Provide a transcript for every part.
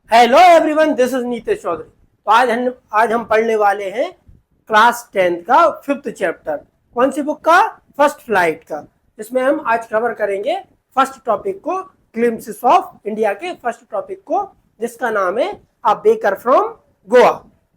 Hello everyone, this is Nitish Chaudhary. तो आज हम पढ़ने वाले हैं क्लास 10th का 5th चैप्टर। कौन सी बुक का? फर्स्ट फ्लाइट का। इसमें हम आज कवर करेंगे फर्स्ट टॉपिक को, ग्लिम्प्सेस ऑफ इंडिया के फर्स्ट टॉपिक को, जिसका नाम है अ बेकर फ्रॉम गोवा।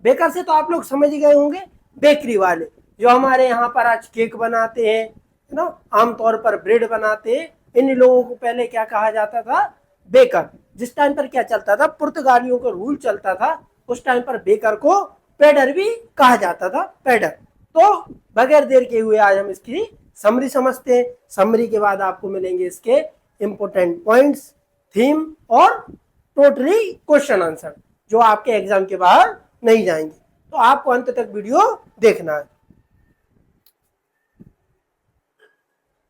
बेकर से तो आप लोग समझ ही गए होंगे, बेकरी वाले जो हमारे यहाँ पर आज केक बनाते हैं, है ना, आमतौर पर ब्रेड बनाते हैं। इन लोगों को पहले क्या कहा जाता था? बेकर। जिस टाइम पर क्या चलता था, पुर्तगालियों का रूल चलता था, उस टाइम पर बेकर को पेडर भी कहा जाता था, पेडर। तो बगैर देर के हुए आज हम इसकी समरी समझते हैं। समरी के बाद आपको मिलेंगे इसके इंपोर्टेंट पॉइंट्स, थीम और टोटली क्वेश्चन आंसर, जो आपके एग्जाम के बाहर नहीं जाएंगे। तो आपको अंत तक वीडियो देखना है।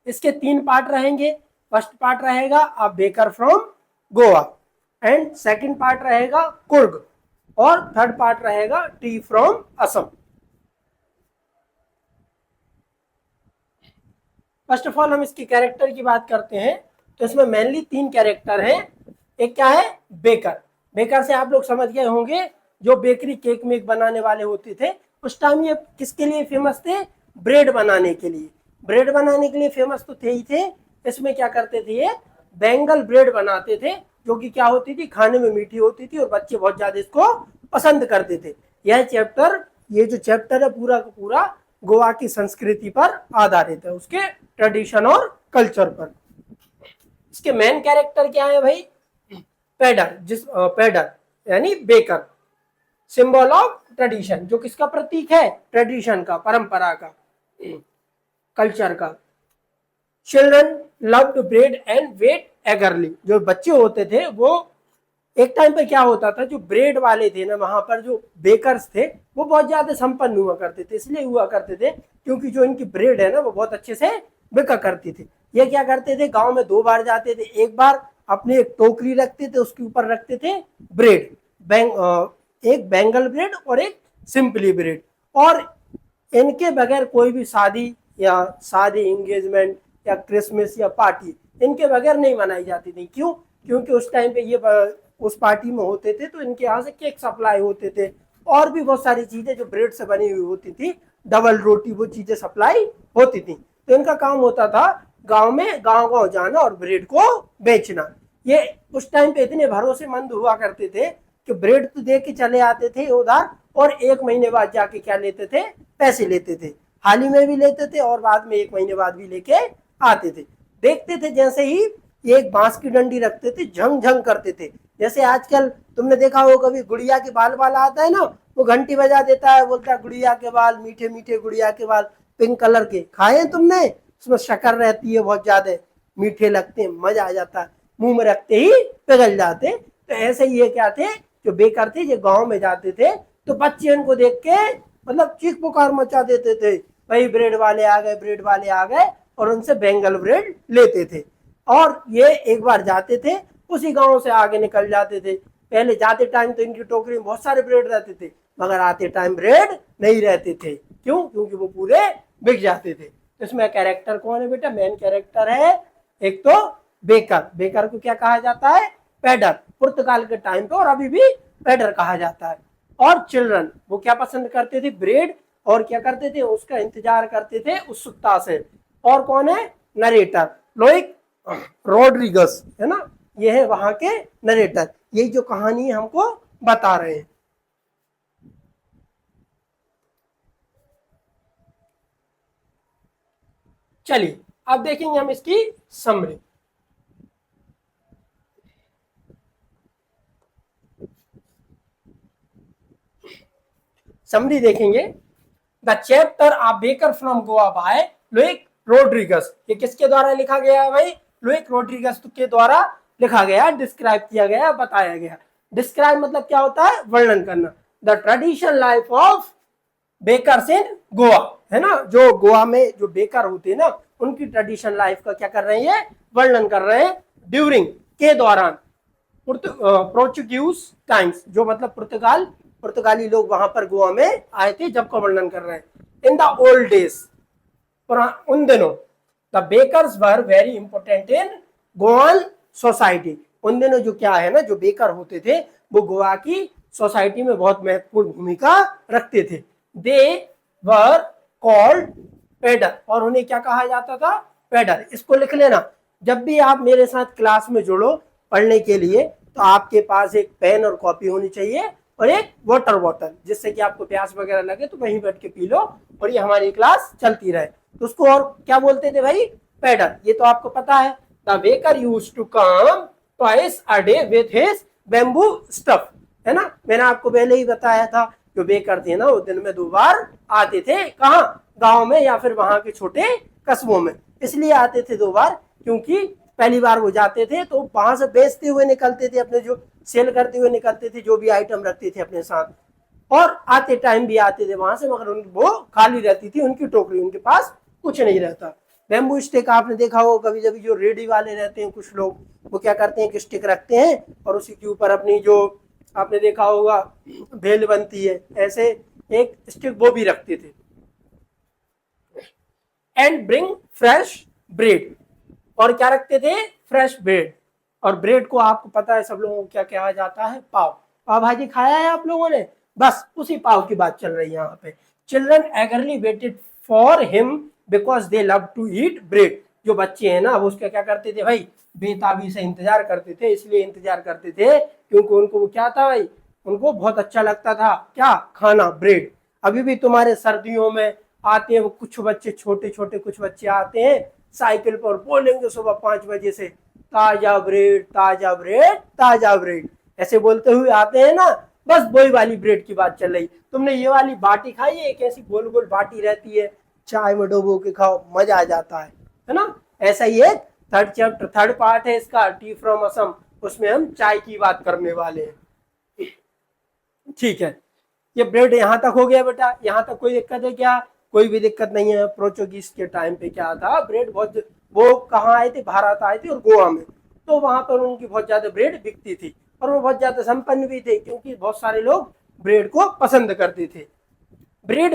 इसके 3 पार्ट रहेंगे। फर्स्ट पार्ट रहेगा अ baker from Goa, and second part रहेगा कुर्ग, और थर्ड पार्ट रहेगा T from Assam. First of all हम इसके कैरेक्टर की बात करते हैं, तो इसमें मेनली 3 कैरेक्टर हैं। एक क्या है? बेकर। बेकर से आप लोग समझ गए होंगे, जो बेकरी केक मेक बनाने वाले होते थे। उस टाइम ये किसके लिए फेमस थे? ब्रेड बनाने के लिए। ब्रेड बनाने के लिए फेमस तो थे ही थे। इसमें क्या करते थे? ये बेंगल ब्रेड बनाते थे, जो कि क्या होती थी? खाने में मीठी होती थी और बच्चे बहुत ज्यादा इसको पसंद करते थे। ये जो चैप्टर है पूरा का पूरा गोवा की संस्कृति पर आधारित है, उसके ट्रेडिशन और कल्चर पर। इसके मेन कैरेक्टर क्या है भाई? पेडर। पेडर यानी बेकर, सिंबल ऑफ ट्रेडिशन, जो किसका प्रतीक है? ट्रेडिशन का, परंपरा का, कल्चर का। Children loved bread and wait eagerly. जो बच्चे होते थे वो, एक टाइम पे क्या होता था, जो ब्रेड वाले थे ना, वहां पर जो बेकर्स थे वो बहुत ज्यादा संपन्न हुआ करते थे। इसलिए हुआ करते थे क्योंकि जो इनकी ब्रेड है ना, वो बहुत अच्छे से बिका करती थी। ये क्या करते थे? गांव में 2 बार जाते थे। एक बार अपनी एक टोकरी रखते थे, उसके ऊपर रखते थे ब्रेड, एक बेंगल ब्रेड और एक सिंपली ब्रेड। और इनके बगैर कोई भी शादी एंगेजमेंट या क्रिसमस या पार्टी इनके बगैर नहीं मनाई जाती थी। क्यों? क्योंकि उस टाइम पे ये उस पार्टी में होते थे, तो इनके यहाँ से केक सप्लाई होते थे, और भी बहुत सारी चीजें जो ब्रेड से बनी हुई होती थी, डबल रोटी, वो चीजें सप्लाई होती थी। तो इनका काम होता था गांव में गांव जाना और ब्रेड को बेचना। ये उस टाइम पे इतने भरोसेमंद हुआ करते थे कि ब्रेड तो दे के चले आते थे उधार, और 1 महीने बाद जाके क्या लेते थे? पैसे लेते थे। हाल ही में भी लेते थे और बाद में 1 महीने बाद भी लेके आते थे। देखते थे जैसे ही एक बांस की डंडी रखते थे, झंग झंग करते थे। जैसे आजकल तुमने देखा हो, कभी गुड़िया के बाल वाला आता है ना, वो घंटी बजा देता है, बोलता है गुड़िया के बाल मीठे मीठे, गुड़िया के बाल पिंक कलर के। खाए तुमने? उसमें शक्कर रहती है बहुत ज्यादा, मीठे लगते हैं, मजा आ जाता है, मुंह में रखते ही पिघल जाते। तो ऐसे ही ये क्या थे, जो बेकर थे, जो गाँव में जाते थे, तो बच्चे इनको देख के मतलब चीख पुकार मचा देते थे, भाई ब्रेड वाले आ गए, ब्रेड वाले आ गए, और उनसे बेंगल ब्रेड लेते थे। और ये एक बार जाते थे, उसी गांव से आगे निकल जाते थे। पहले जाते टाइम तो इनकी टोकरी में बहुत सारे ब्रेड रहते थे, मगर आते टाइम ब्रेड नहीं रहते थे। क्यों? क्योंकि वो पूरे बिक जाते थे। तो इसमें कैरेक्टर कौन है बेटा? मेन कैरेक्टर है एक तो बेकर। बेकर को क्या कहा जाता है? पेडर। पुर्तगाल के टाइम पे और अभी भी पेडर कहा जाता है। और चिल्ड्रन, वो क्या पसंद करते थे? ब्रेड। और क्या करते थे? उसका इंतजार करते थे उत्सुकता से। और कौन है? नरेटर, लोइक रोड्रिगस, है ना, ये है वहां के नरेटर। यही जो कहानी हमको बता रहे हैं। चलिए अब देखेंगे हम इसकी समरी। समरी देखेंगे। The chapter a baker from Goa by Lucio Rodrigues. ये किसके द्वारा लिखा गया है भाई? लुइक रोड्रिगस के द्वारा लिखा गया, डिस्क्राइब किया गया, बताया गया। डिस्क्राइब मतलब क्या होता है? वर्णन करना। The traditional life of bakers in Goa, है ना, जो गोवा में जो बेकर होते हैं ना, उनकी ट्रेडिशनल लाइफ का क्या कर रहे हैं? वर्णन कर रहे हैं। ड्यूरिंग, के दौरान, पोर्चुगीज टाइम्स, जो मतलब पुर्तगाली लोग वहां पर गोवा में आए थे, जब का वर्णन कर रहे हैं। इन द ओल्ड डेज, उन दिनों, the bakers were very important in Goan society. उन दिनों जो क्या है ना, जो बेकर होते थे वो गोवा की सोसाइटी में बहुत महत्वपूर्ण भूमिका रखते थे। दे वर कॉल्ड पेडर, और उन्हें क्या कहा जाता था? पेडर। इसको लिख लेना, जब भी आप मेरे साथ क्लास में जुड़ो पढ़ने के लिए तो आपके पास एक पेन और कॉपी होनी चाहिए और एक वाटर बॉटल, जिससे कि आपको प्यास वगैरह लगे तो वहीं बैठ के पी लो और ये हमारी क्लास चलती रहे। तो उसको और क्या बोलते थे भाई? पेडर। ये तो आपको पता है। The baker used to come twice a day with his bamboo stuff, है ना। मैंने आपको पहले ही बताया था, जो बेकर थे ना वो दिन में 2 बार आते थे। कहाँ? गांव में या फिर वहां के छोटे कस्बों में। इसलिए आते थे 2 बार, क्योंकि पहली बार वो जाते थे तो वहां से बेचते हुए निकलते थे, अपने जो सेल करते हुए निकलते थे, जो भी आइटम रखते थे अपने साथ, और आते टाइम भी आते थे वहां से, मगर वो खाली रहती थी उनकी टोकरी, उनके पास कुछ नहीं रहता। बैम्बू स्टिक आपने देखा हो कभी कभी, जो रेडी वाले रहते हैं कुछ लोग, वो क्या करते हैं कि स्टिक रखते हैं और उसी के ऊपर अपनी जो आपने देखा होगा भेल बनती है, ऐसे एक स्टिक वो भी रखते थे। एंड ब्रिंग फ्रेश ब्रेड, और क्या रखते थे? Fresh bread. और ब्रेड को आपको पता है सब लोगों को क्या कहा जाता है? पाव। पाव भाजी खाया है आप लोगों ने? बस उसी पाव की बात चल रही है यहाँ पे। Children eagerly waited for him because they love to eat bread. जो बच्चे हैं ना वो उसका क्या करते थे भाई? बेताबी से इंतजार करते थे। इसलिए इंतजार करते थे क्योंकि उनको वो क्या था भाई? उनको बहुत अच्छा लगता था क्या? खाना, ब्रेड। अभी भी तुम्हारे सर्दियों में आते हैं वो कुछ बच्चे, छोटे छोटे कुछ बच्चे आते हैं साइकिल पर, बोलेंगे सुबह 5 बजे से, ताजा ब्रेड, ताजा ब्रेड, ताजा ब्रेड, ऐसे बोलते हुए आते हैं ना। बस वही वाली ब्रेड की बात चल रही। तुमने ये वाली बाटी खाई है? एक ऐसी गोल गोल बाटी रहती है, चाय में डुबो के खाओ, मजा आ जाता है ना। ऐसा ही एक थर्ड चैप्टर, थर्ड पार्ट है इसका, टी फ्रॉम असम, उसमें हम चाय की बात करने वाले हैं। ठीक है, ये ब्रेड यहाँ तक हो गया बेटा। यहाँ तक कोई दिक्कत है क्या? कोई भी दिक्कत नहीं है। पोर्चुगीज के टाइम पे क्या था, ब्रेड बहुत, वो कहाँ आए थे? भारत आए थे और गोवा में, तो वहां पर उनकी बहुत ज्यादा ब्रेड बिकती थी और वो बहुत ज्यादा संपन्न भी थे, क्योंकि बहुत सारे लोग ब्रेड को पसंद करते थे। Bread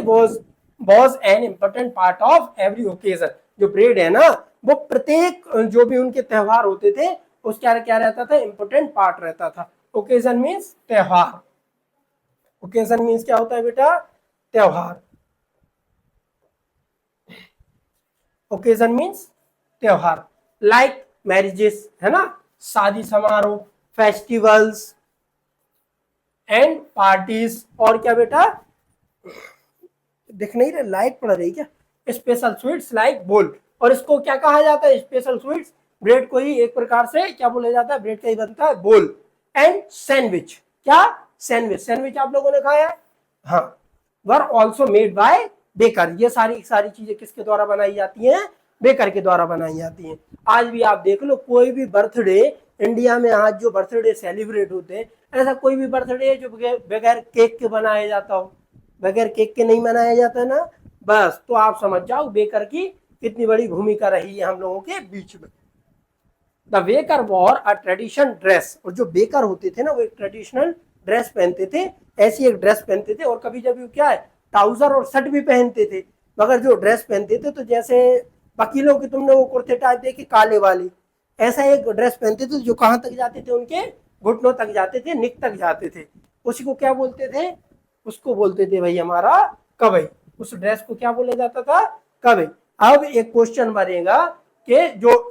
was an important part of every occasion. जो ब्रेड है ना वो प्रत्येक जो भी उनके त्योहार होते थे उसका क्या रहता था? इम्पोर्टेंट पार्ट रहता था। ओकेजन मीन्स त्योहार। ओकेजन मीन्स क्या होता है बेटा? त्योहार। ओकेजन मीन्स त्योहार। लाइक मैरिजेस, है ना, शादी समारोह, फेस्टिवल्स एंड पार्टीज। और क्या बेटा? दिख नहीं रहा, लाइट पड़ रही क्या? स्पेशल स्वीट्स लाइक बोल। और इसको क्या कहा जाता है? Special sweets. ब्रेड को ही एक प्रकार से क्या बोला जाता है? ब्रेड का ही बनता है बोल। And sandwich. क्या? सैंडविच। सैंडविच आप लोगों ने खाया है? हाँ। Were also made by baker. ये सारी सारी चीजें किसके द्वारा बनाई जाती हैं? बेकर के द्वारा बनाई जाती हैं। आज भी आप देख लो, कोई भी बर्थडे इंडिया में, आज जो बर्थडे सेलिब्रेट होते हैं, ऐसा कोई भी बर्थडे है जो बगैर केक के बनाया जाता हो? बगैर केक के नहीं मनाया जाता ना। बस तो आप समझ जाओ बेकर की कितनी बड़ी भूमिका रही है हम लोगों के बीच में। The baker war a tradition dress. और जो बेकर होते थे ना वो एक ट्रेडिशनल ड्रेस पहनते थे। ऐसी एक ड्रेस पहनते थे, और कभी जब क्या है ट्राउजर और शर्ट भी पहनते थे। मगर जो ड्रेस पहनते थे तो जैसे वकीलों की तुमने वो कुर्ते टाइप देखे काले वाली, ऐसा एक ड्रेस पहनते थे जो कहाँ तक जाते थे? उनके घुटनों तक जाते थे, निक तक जाते थे। उसी को क्या बोलते थे? उसको बोलते थे भाई हमारा कवई। उस ड्रेस को क्या बोला जाता था? कवई। अब एक क्वेश्चन बनेगा कि जो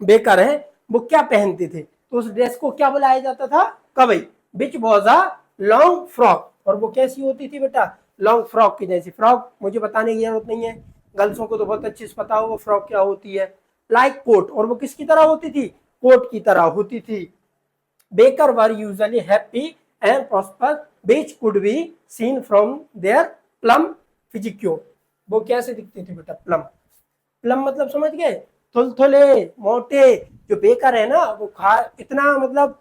बेकर है वो क्या पहनते थे? तो उस ड्रेस को क्या बुलाया जाता था? Kabai. Which was a long frock. और वो कैसी होती थी बेटा? लॉन्ग फ्रॉक की जैसी। फ्रॉक मुझे बताने की जरूरत नहीं है, गर्ल्सों को तो बहुत अच्छे से पता होगा फ्रॉक क्या होती है। Like coat. और वो किसकी तरह होती थी? कोट की तरह होती थी। Baker were usually happy and prosper which could be seen from their plum physique। वो कैसे दिखते थे बेटा? प्लम। प्लम मतलब समझ गए? थुलथुले, मोटे। जो बेकर है ना वो इतना मतलब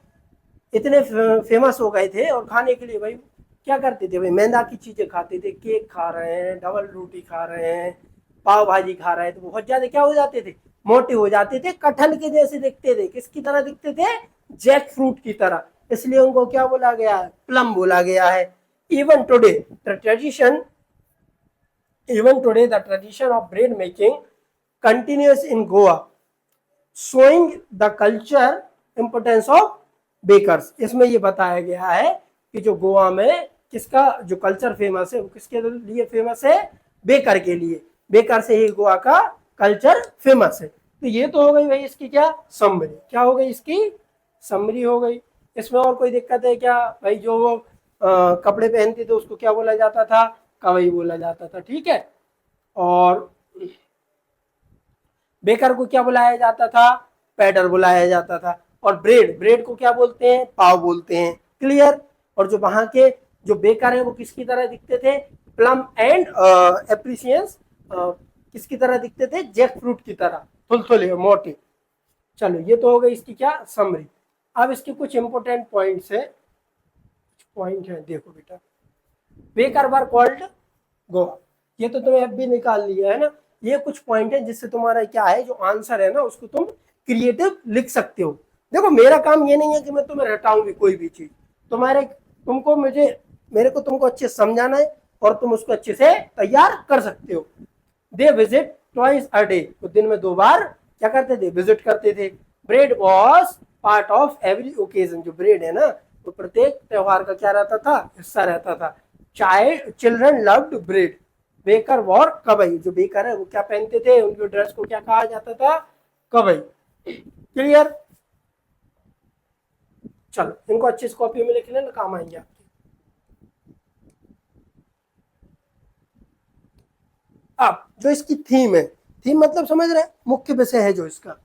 इतने फेमस हो गए थे, और खाने के लिए भाई क्या करते थे भाई? मैदा की चीजें खाते थे, केक खा रहे हैं, डबल रोटी खा रहे हैं, पाव भाजी खा रहे हैं, तो बहुत ज्यादा क्या हो जाते थे? मोटे हो जाते थे, कटहल के जैसे दिखते थे। किसकी तरह दिखते थे? जैक फ्रूट की तरह। इसलिए उनको क्या बोला गया है? प्लम बोला गया है। Even today the tradition Even today, the tradition of bread making continues in Goa, showing the culture importance of bakers. इसमें ये बताया गया है कि जो गोवा में किसका जो कल्चर फेमस है वो किसके लिए फेमस है, बेकर के लिए। बेकर से ही गोवा का कल्चर फेमस है। तो ये तो हो गई भाई इसकी क्या समरी, क्या हो गई इसकी समरी हो गई। इसमें और कोई दिक्कत है क्या भाई? जो वो कपड़े पहनते थे उसको क्या बोला जाता था, कवई बोला जाता था, ठीक है। और बेकर को क्या बुलाया जाता था, पैडर बुलाया जाता था। और ब्रेड, ब्रेड को क्या बोलते हैं, पाव बोलते हैं, क्लियर। और जो वहां के जो बेकर है वो किसकी तरह दिखते थे, प्लम एंड एप्रिसियंस किसकी तरह दिखते थे, जैक फ्रूट की तरह, थुलथुले मोटे। चलो ये तो हो गई इसकी क्या समरी। अब इसके कुछ इंपोर्टेंट पॉइंट्स है, पॉइंट है, देखो बेटा। बेकर वर कॉल्ड गोवा, ये तो तुम्हें अब भी निकाल लिया है ना। ये कुछ पॉइंट है जिससे तुम्हारा क्या है जो आंसर है ना उसको तुम क्रिएटिव लिख सकते हो। देखो मेरा काम ये नहीं है कि मैं तुम्हें रटाऊंगी कोई भी चीज, तुम्हारे तुमको मेरे को तुमको अच्छे समझाना है और तुम उसको अच्छे से तैयार कर सकते हो। They visit twice a day, तो दिन में 2 बार क्या करते थे, विजिट करते थे। Bread was part of every occasion, जो ब्रेड है ना वो प्रत्येक त्योहार का क्या रहता था, हिस्सा रहता था। Child children loved bread. Baker wore kabai, जो बेकर है वो क्या पहनते थे, उनके ड्रेस को क्या कहा जाता था, कवई, क्लियर। चलो इनको अच्छी कॉपी में लिख लेना, काम आएंगे आपके। अब जो इसकी थीम है, थीम मतलब समझ रहे हैं, मुख्य विषय है जो इसका,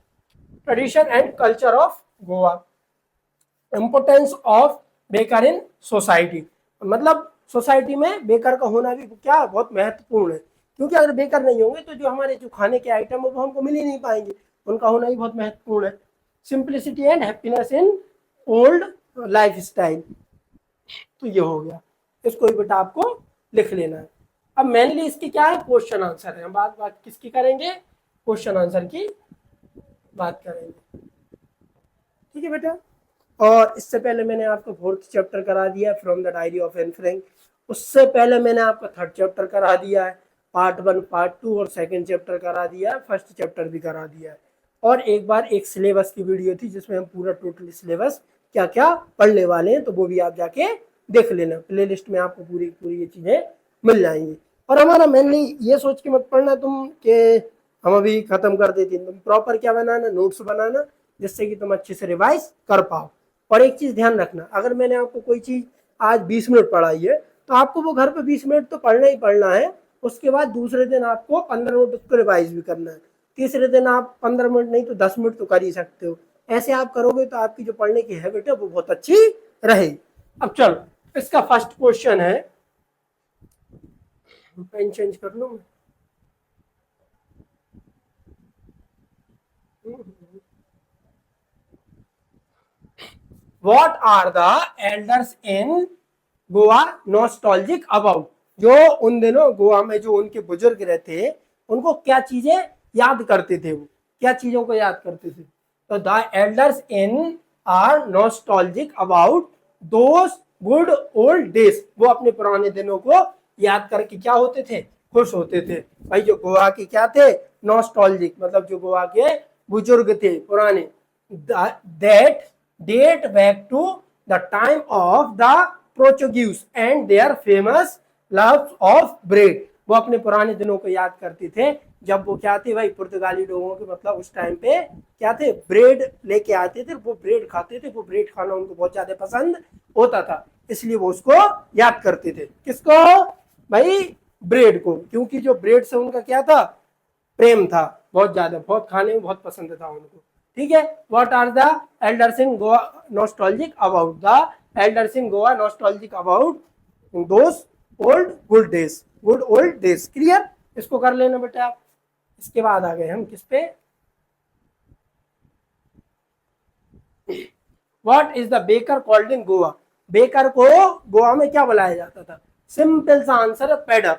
tradition and culture of Goa, importance of baker in society. मतलब सोसाइटी में बेकर का होना भी क्या बहुत महत्वपूर्ण है, क्योंकि अगर बेकर नहीं होंगे तो जो हमारे जो खाने के आइटम है वो हमको मिल ही नहीं पाएंगे, उनका होना भी बहुत महत्वपूर्ण है। Simplicity and happiness in old life style, तो ये हो गया, इसको भी बेटा आपको लिख लेना है। अब मेनली इसकी क्या है, क्वेश्चन आंसर है। हम बात किसकी करेंगे, क्वेश्चन आंसर की बात करेंगे, ठीक है बेटा। और इससे पहले मैंने आपको 4th चैप्टर करा दिया from the diary of Anne Frank, उससे पहले मैंने आपको 3rd चैप्टर करा दिया है, पार्ट 1 पार्ट 2 और 2nd चैप्टर करा दिया है, 1st चैप्टर भी करा दिया है। और एक बार एक सिलेबस की वीडियो थी जिसमें हम पूरा टोटल सिलेबस क्या क्या पढ़ने वाले हैं, तो वो भी आप जाके देख लेना, प्ले लिस्ट में आपको पूरी पूरी ये चीजें मिल जाएंगी। और हमारा मेनली ये सोच के मत पढ़ना तुम कि हम अभी खत्म कर देते, तुम प्रॉपर क्या बनाना, नोट्स बनाना, जिससे कि तुम अच्छे से रिवाइज कर पाओ। और एक चीज ध्यान रखना, अगर मैंने आपको कोई चीज आज 20 मिनट पढ़ाई है तो आपको वो घर पे 20 मिनट तो पढ़ना ही पढ़ना है। उसके बाद दूसरे दिन आपको 15 मिनट उसको रिवाइज भी करना है। तीसरे दिन आप 15 मिनट नहीं तो 10 मिनट तो कर ही सकते हो। ऐसे आप करोगे तो आपकी जो पढ़ने की हैबिट है वो बहुत अच्छी रहेगी। अब चलो इसका फर्स्ट क्वेश्चन है, पेन चेंज कर लूं मैं। What are the elders in Goa nostalgic about, जो उन दिनों गोवा में जो उनके बुजुर्ग रहते उनको क्या चीजें याद करते थे, वो क्या चीजों को याद करते थे। तो the elders in are nostalgic about those good old days, वो अपने पुराने दिनों को याद करके क्या होते थे, खुश होते थे। भाई जो गोवा के क्या थे, नॉस्टैल्जिक, मतलब जो गोवा के बुजुर्ग थे पुराने, that date back to the time of the Portuguese and their famous love of bread, वो अपने पुराने दिनों को याद करते थे जब वो क्या थे भाई, पुर्तगाली लोगों के मतलब उस टाइम पे क्या थे, ब्रेड लेके आते थे, वो ब्रेड खाते थे, वो ब्रेड खाना उनको बहुत ज्यादा पसंद होता था, इसलिए वो उसको याद करते थे। किसको भाई, ब्रेड को, क्योंकि जो ब्रेड से उनका क्या था, प्रेम था बहुत ज्यादा, बहुत खाने में बहुत पसंद था उनको, ठीक है। What are the elders in Goa nostalgic about, the elders in Goa nostalgic about those old good days, good old days, clear. इसको कर लेना बेटा आप। इसके बाद आ गए हम किस पे, what is the baker called in Goa, baker को गोवा में क्या बुलाया जाता था, सिंपल सा आंसर है pader.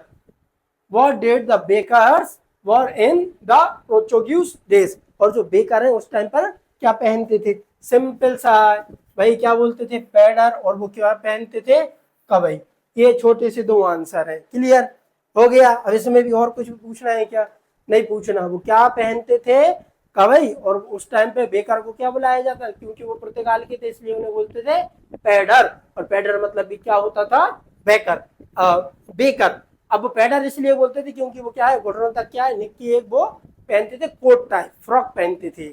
What did the bakers were in the Portuguese days, और जो बेकर है उस टाइम पर क्या पहनते थे, सिंपल सा भाई क्या बोलते थे, पैडर, और वो क्या पहनते थे, कवई। ये छोटे से 2 आंसर है, क्लियर हो गया। अब इसमें भी और कुछ पूछना है क्या, नहीं पूछना। वो क्या पहनते थे, का भाई। और उस टाइम पे बेकर को क्या बुलाया जाता, क्योंकि वो पुर्तगाल के थे इसलिए उन्हें बोलते थे पैडर, और पैडर मतलब भी क्या होता था, बेकर, बेकर। अब पैडर इसलिए बोलते थे क्योंकि वो क्या है, घुटनों तक क्या है, निक्की एक वो पहनते थे, कोट टाइप फ्रॉक पहनते थे।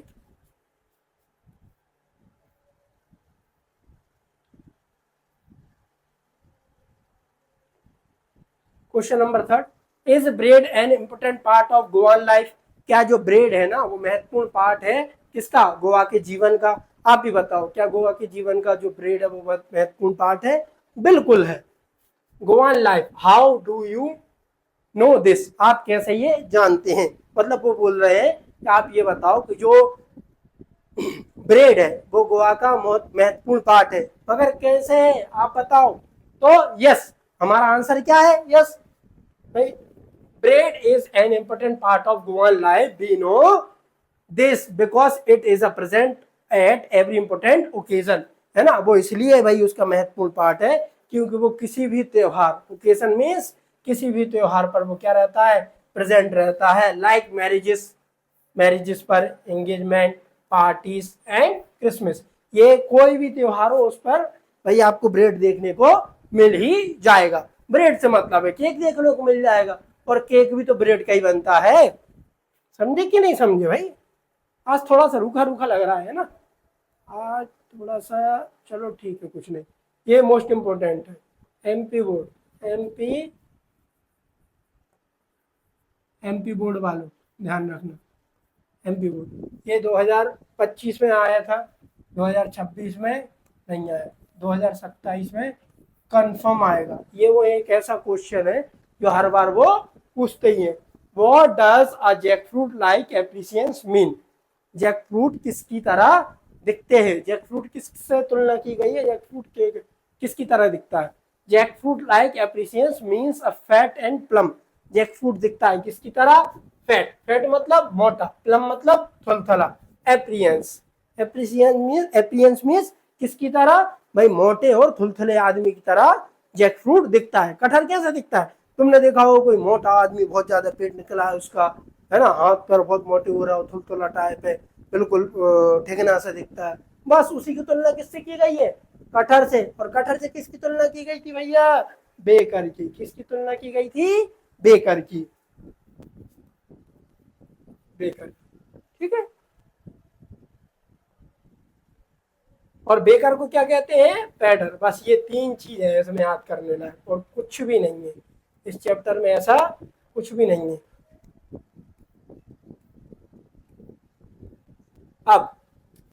Question number 3, is bread an important part of गोवान लाइफ? क्या जो ब्रेड है ना वो महत्वपूर्ण पार्ट है किसका, गोवा के जीवन का? आप भी बताओ, क्या गोवा के जीवन का जो ब्रेड है वो बहुत महत्वपूर्ण पार्ट है? बिल्कुल है। गोवान life, how do you know this? आप कैसे ये जानते हैं? मतलब वो बोल रहे हैं कि आप ये बताओ कि जो ब्रेड है वो गोवा का बहुत महत्वपूर्ण पार्ट है, मगर कैसे है आप बताओ। तो यस, हमारा आंसर क्या है, यस भाई, bread is an important part of Goan life. We know this because it is a present at every important occasion, है ना। वो इसलिए भाई उसका महत्वपूर्ण पार्ट है क्योंकि वो किसी भी त्योहार, ओकेजन मीन्स किसी भी त्योहार पर वो क्या रहता है, प्रेजेंट रहता है। लाइक मैरिजेस, मैरिजेस पर, एंगेजमेंट, पार्टीज एंड क्रिसमस, ये कोई भी त्योहार हो उस पर भाई आपको ब्रेड देखने को मिल ही जाएगा। ब्रेड से मतलब है केक देखने को मिल जाएगा, और केक भी तो ब्रेड का ही बनता है। समझे कि नहीं समझे भाई? आज थोड़ा सा रूखा रूखा लग रहा है ना, आज थोड़ा सा, चलो ठीक है कुछ नहीं। ये मोस्ट इम्पोर्टेंट है, एमपी बोर्ड, एमपी बोर्ड वालों ध्यान रखना। एमपी बोर्ड ये 2025 में आया था, 2026 में नहीं आया, 2027 में कंफर्म आएगा। ये वो एक ऐसा क्वेश्चन है जो हर बार वो पूछते ही है। What does a jackfruit like appearance mean? Jackfruit किसकी तरह दिखते हैं? जैकफ्रूट किससे तुलना की गई है, जैकफ्रूट के किसकी तरह दिखता है? Jackfruit like appearance means a fat and plump. Jackfruit दिखता है किसकी तरह? फैट, फैट मतलब मोटा, प्लम मतलब थलथला। एप्रियंस, एप्रियंस मीन्स किसकी तरह भाई, मोटे और थुलथुले आदमी की तरह जैकफ्रूट दिखता है। कटहल कैसा दिखता है? तुमने देखा हो कोई मोटा आदमी, बहुत ज्यादा पेट निकला है उसका, है ना, हाथ पैर बहुत मोटे हो रहा हो, थुलथुला टाइप है, बिल्कुल ठेगना सा दिखता है। बस उसी की तुलना किससे की गई है? कटहल से। और कटहल से किसकी तुलना की गई थी भैया? बेकर की। किसकी तुलना की गई थी? बेकर की, बेकर। ठीक है, और बेकर को क्या कहते हैं? पैडर। बस ये 3 चीज है इसमें याद करने लायक, और कुछ भी नहीं है इस चैप्टर में, ऐसा कुछ भी नहीं है। अब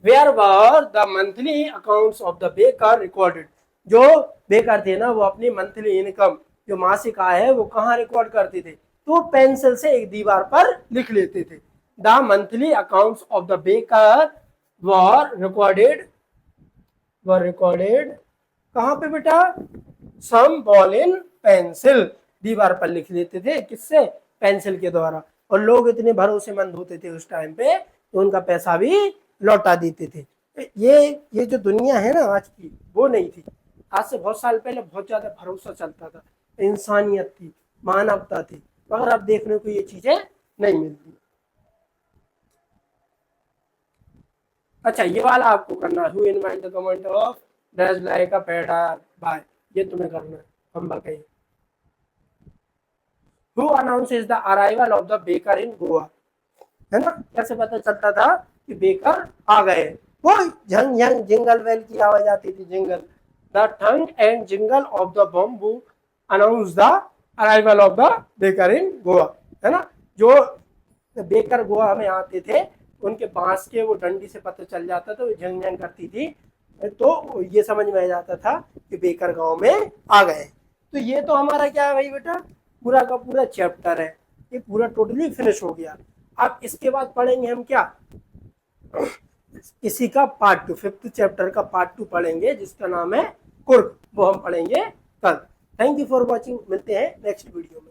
where were the monthly accounts of the baker recorded? जो बेकर थे ना वो अपनी मंथली इनकम, जो मासिक आय है, वो कहाँ रिकॉर्ड करते थे? तो पेंसिल से एक दीवार पर लिख लेते थे। The monthly accounts of the baker were recorded, कहाँ पे बेटा? सम बॉल इन पेंसिल, दीवार पर लिख लेते थे, किससे? पेंसिल के द्वारा। और लोग इतने भरोसेमंद होते थे उस टाइम पे तो उनका पैसा भी लौटा देते थे। ये जो दुनिया है ना आज की, वो नहीं थी। आज से बहुत साल पहले बहुत ज्यादा भरोसा चलता था, इंसानियत थी, मानवता थी, मगर अब देखने को ये चीजें नहीं मिलती। अच्छा, ये वाला आपको करना है, who invent the government of dash like a pader by, ये तुम्हें करना है, हम बताइए। Who announces the arrival of the baker in Goa? है ना, कैसे पता चलता था कि बेकर आ गए? वो झंग झंग जिंगल बेल की आवाज आती थी, jingle. The tong and jingle of the bamboo announce the arrival of the baker in Goa, है ना। जो बेकर गोवा में आते थे उनके बांस के वो डंडी से पता चल जाता था, वो झंग झंग करती थी, तो ये समझ में आ जाता था कि बेकर गांव में आ गए। तो ये तो हमारा क्या है भाई बेटा, पूरा का पूरा चैप्टर है, ये पूरा टोटली फिनिश हो गया। अब इसके बाद पढ़ेंगे हम क्या, इसी का पार्ट 2, 5th चैप्टर का पार्ट 2 पढ़ेंगे जिसका नाम है कुर्क, वो हम पढ़ेंगे कल। थैंक यू फॉर वॉचिंग, मिलते हैं नेक्स्ट वीडियो में।